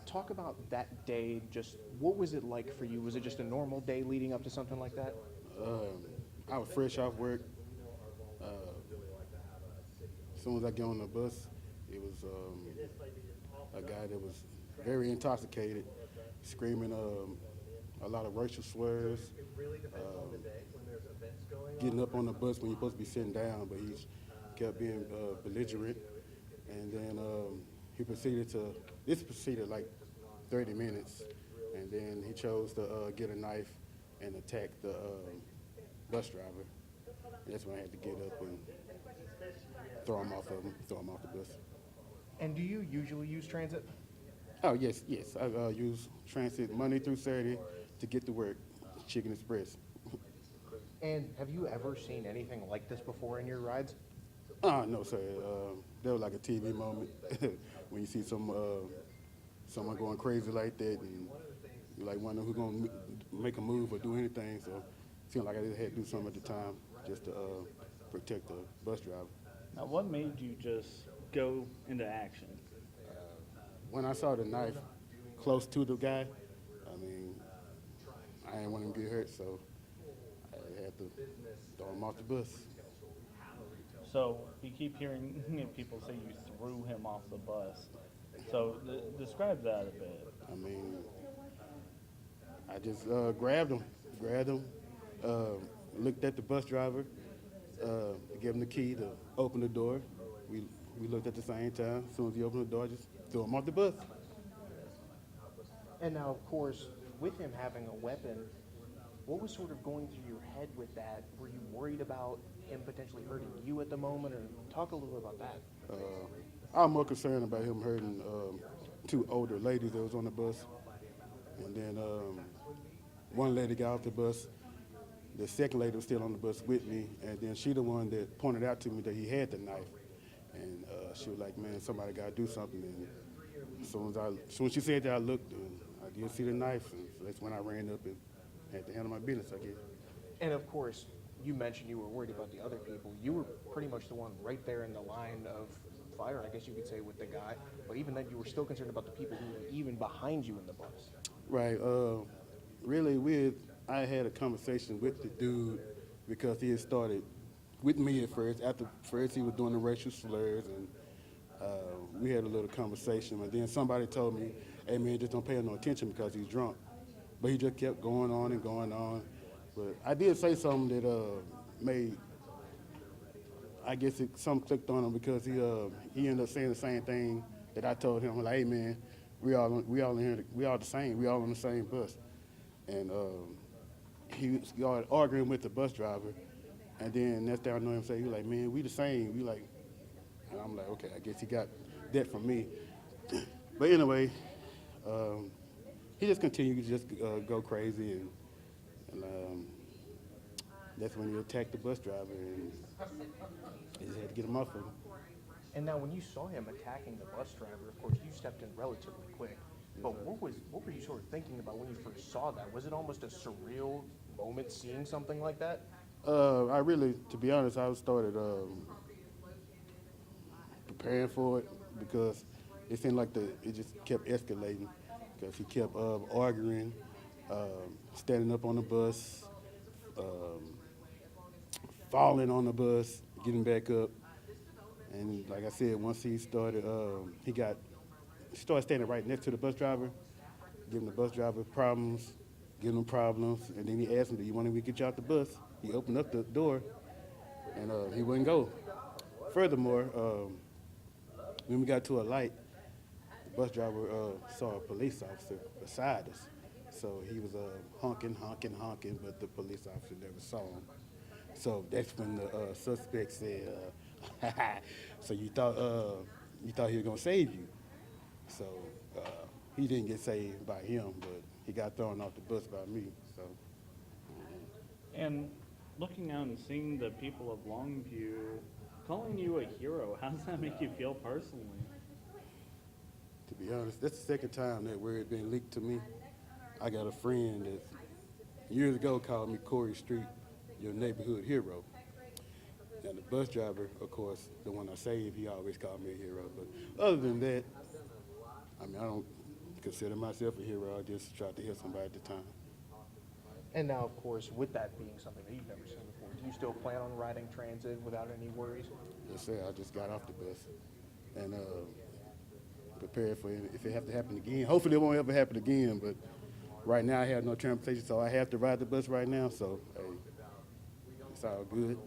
Talk about that day. Just what was it like for you? Was it just a normal day leading up to something like that? Um, I was fresh off work. Uh, as soon as I get on the bus, it was a guy that was very intoxicated, screaming a lot of racial slurs, um, getting up on the bus when you're supposed to be sitting down, but he kept being belligerent. And then this proceeded like 30 minutes, and then he chose to get a knife and attack the bus driver. And that's when I had to get up and throw him off the bus. And do you usually use transit? Oh, yes, yes. I use transit Monday through Saturday to get to work, Chicken Express. And have you ever seen anything like this before in your rides? No, sir. That was like a TV moment when you see someone going crazy like that, and you're like wondering who's going to make a move or do anything. So it seemed like I just had to do something at the time just to protect the bus driver. Now, what made you just go into action? When I saw the knife close to the guy, I mean, I didn't want him to get hurt, so I had to throw him off the bus. So you keep hearing people say you threw him off the bus. So describe that a bit. I mean, I just grabbed him, uh, looked at the bus driver, gave him the key to open the door. We looked at the same time. As soon as he opened the door, I just threw him off the bus. And now, of course, with him having a weapon, what was sort of going through your head with that? Were you worried about him potentially hurting you at the moment, or talk a little about that? I'm more concerned about him hurting two older ladies that was on the bus. And then one lady got off the bus. The second lady was still on the bus with me, and then she the one that pointed out to me that he had the knife. And she was like, man, somebody got to do something. And as soon as she said that, I looked, and I did see the knife. And so that's when I ran up and had to handle my business, I guess. And of course, you mentioned you were worried about the other people. You were pretty much the one right there in the line of fire, I guess you could say, with the guy. But even then, you were still concerned about the people who were even behind you in the bus. Right. I had a conversation with the dude because he had started with me at first. After first, he was doing the racial slurs, and we had a little conversation. And then somebody told me, "Hey man, just don't pay him no attention because he's drunk." But he just kept going on and going on. But I did say something that made, I guess some clicked on him because he ended up saying the same thing that I told him. Like, hey man, we all in here, we all the same, we all on the same bus. And he started arguing with the bus driver, and then next thing I know him say, he was like, man, we the same. We like, and I'm like, okay, I guess he got that from me. But anyway, he just continued to just go crazy, and that's when he attacked the bus driver, and he just had to get him off of him. And now, when you saw him attacking the bus driver, of course, you stepped in relatively quick. But what were you sort of thinking about when you first saw that? Was it almost a surreal moment seeing something like that? I really, to be honest, I started preparing for it because it seemed like it just kept escalating because he kept arguing, standing up on the bus, falling on the bus, getting back up. And like I said, once he started, he started standing right next to the bus driver, giving the bus driver problems, giving him problems. And then he asked him, do you want me to get you out the bus? He opened up the door, and he wouldn't go. Furthermore, when we got to a light, the bus driver saw a police officer beside us. So he was honking, but the police officer never saw him. So that's when the suspect said, so you thought he was gonna save you. So he didn't get saved by him, but he got thrown off the bus by me. So. And looking out and seeing the people of Longview calling you a hero, how does that make you feel personally? To be honest, that's the second time that word been leaked to me. I got a friend that years ago called me Corey Street, your neighborhood hero. And the bus driver, of course, the one I saved, he always called me a hero. But other than that, I mean, I don't consider myself a hero. I just tried to help somebody at the time. And now, of course, with that being something that you've never seen before, do you still plan on riding transit without any worries? Yes, sir. I just got off the bus and prepared for it if it have to happen again. Hopefully, it won't ever happen again. But right now, I have no transportation, so I have to ride the bus right now. So, hey, it's all good.